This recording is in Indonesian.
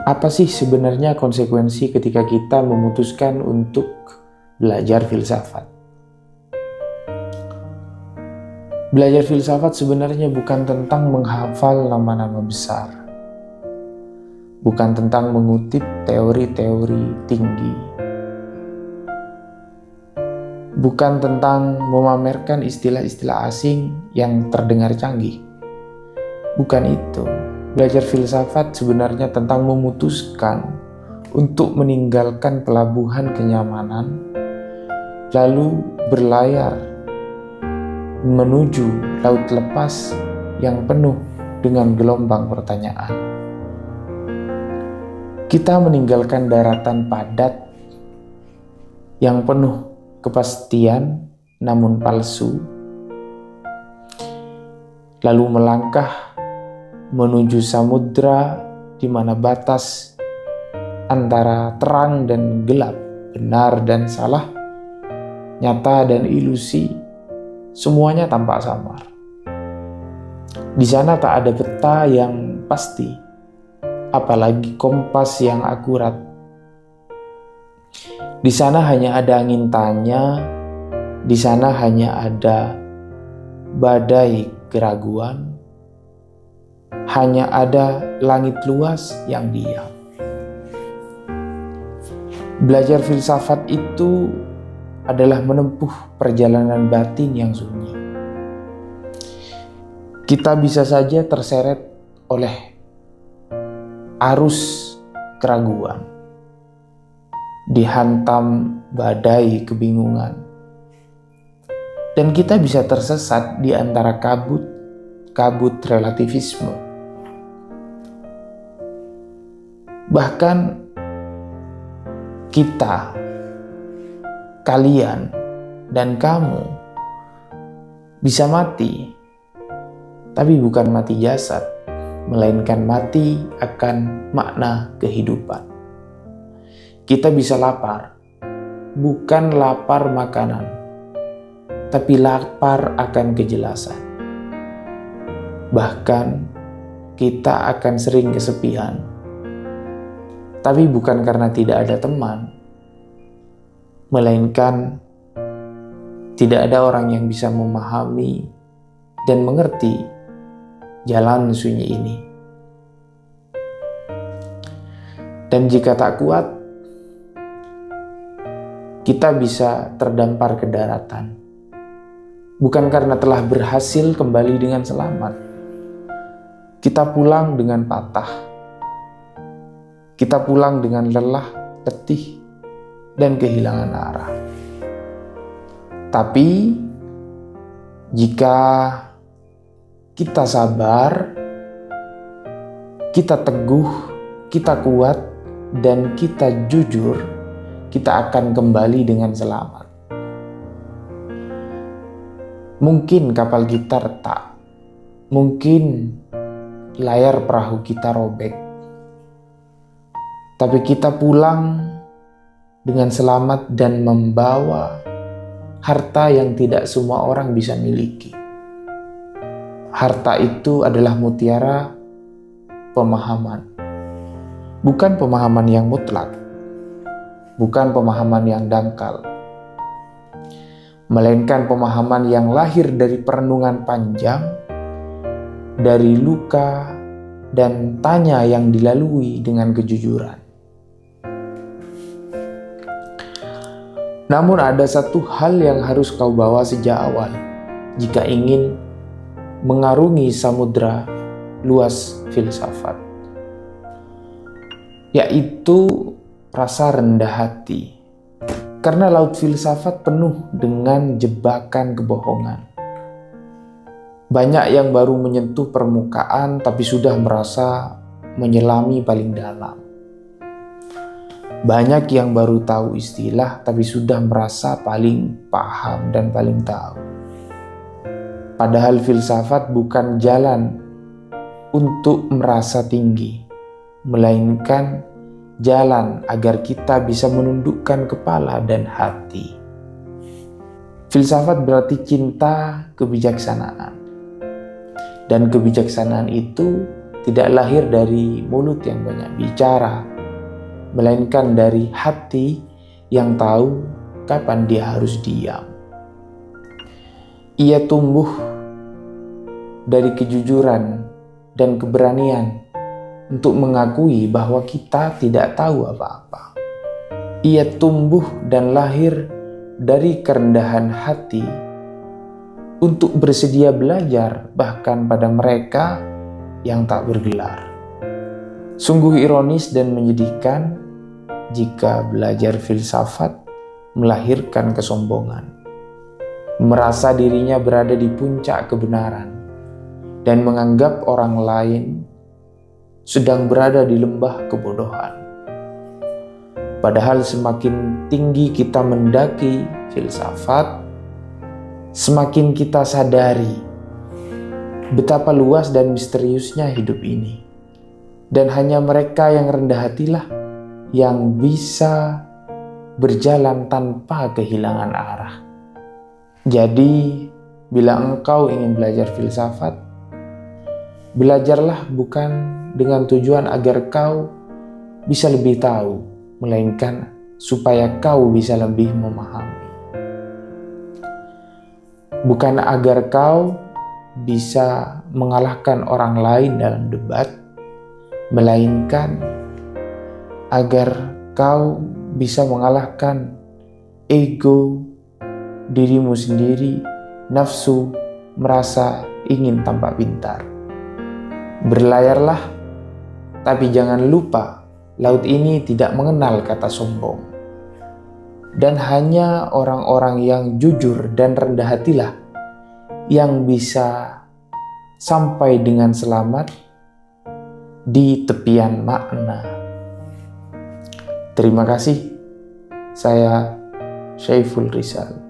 Apa sih sebenarnya konsekuensi ketika kita memutuskan untuk belajar filsafat? Belajar filsafat sebenarnya bukan tentang menghafal nama-nama besar, bukan tentang mengutip teori-teori tinggi, bukan tentang memamerkan istilah-istilah asing yang terdengar canggih. Bukan itu. Belajar filsafat sebenarnya tentang memutuskan untuk meninggalkan pelabuhan kenyamanan, lalu berlayar menuju laut lepas yang penuh dengan gelombang pertanyaan. Kita meninggalkan daratan padat yang penuh kepastian namun palsu, lalu melangkah menuju samudra di mana batas antara terang dan gelap, benar dan salah, nyata dan ilusi, semuanya tampak samar. Di sana tak ada peta yang pasti, apalagi kompas yang akurat. Di sana hanya ada angin tanya, di sana hanya ada badai keraguan, hanya ada langit luas yang diam. Belajar filsafat itu adalah menempuh perjalanan batin yang sunyi. Kita bisa saja terseret oleh arus keraguan, dihantam badai kebingungan, dan kita bisa tersesat di antara kabut relativisme. Bahkan kita, kalian, dan kamu bisa mati, tapi bukan mati jasad, melainkan mati akan makna kehidupan. Kita bisa lapar, bukan lapar makanan, tapi lapar akan kejelasan. Bahkan kita akan sering kesepian, tapi bukan karena tidak ada teman, melainkan tidak ada orang yang bisa memahami dan mengerti jalan sunyi ini. Dan jika tak kuat, kita bisa terdampar ke daratan, bukan karena telah berhasil kembali dengan selamat. Kita pulang dengan patah. Kita pulang dengan lelah, letih, dan kehilangan arah. Tapi, jika kita sabar, kita teguh, kita kuat, dan kita jujur, kita akan kembali dengan selamat. Mungkin kapal kita retak, mungkin layar perahu kita robek, tapi kita pulang dengan selamat dan membawa harta yang tidak semua orang bisa miliki. Harta itu adalah mutiara pemahaman. Bukan pemahaman yang mutlak, bukan pemahaman yang dangkal, melainkan pemahaman yang lahir dari perenungan panjang, dari luka dan tanya yang dilalui dengan kejujuran. Namun ada satu hal yang harus kau bawa sejak awal jika ingin mengarungi samudra luas filsafat, yaitu rasa rendah hati. Karena laut filsafat penuh dengan jebakan kebohongan. Banyak yang baru menyentuh permukaan tapi sudah merasa menyelami paling dalam. Banyak yang baru tahu istilah tapi sudah merasa paling paham dan paling tahu. Padahal filsafat bukan jalan untuk merasa tinggi, melainkan jalan agar kita bisa menundukkan kepala dan hati. Filsafat berarti cinta kebijaksanaan. Dan kebijaksanaan itu tidak lahir dari mulut yang banyak bicara, melainkan dari hati yang tahu kapan dia harus diam. Ia tumbuh dari kejujuran dan keberanian untuk mengakui bahwa kita tidak tahu apa-apa. Ia tumbuh dan lahir dari kerendahan hati untuk bersedia belajar bahkan pada mereka yang tak bergelar. Sungguh ironis dan menyedihkan jika belajar filsafat melahirkan kesombongan, merasa dirinya berada di puncak kebenaran, dan menganggap orang lain sedang berada di lembah kebodohan. Padahal semakin tinggi kita mendaki filsafat, semakin kita sadari betapa luas dan misteriusnya hidup ini. Dan hanya mereka yang rendah hatilah yang bisa berjalan tanpa kehilangan arah. Jadi, bila engkau ingin belajar filsafat, belajarlah bukan dengan tujuan agar kau bisa lebih tahu, melainkan supaya kau bisa lebih memahami. Bukan agar kau bisa mengalahkan orang lain dalam debat, melainkan agar kau bisa mengalahkan ego dirimu sendiri, nafsu merasa ingin tampak pintar. Berlayarlah, tapi jangan lupa laut ini tidak mengenal kata sombong. Dan hanya orang-orang yang jujur dan rendah hatilah yang bisa sampai dengan selamat di tepian makna. Terima kasih. Saya Syaiful Rizal.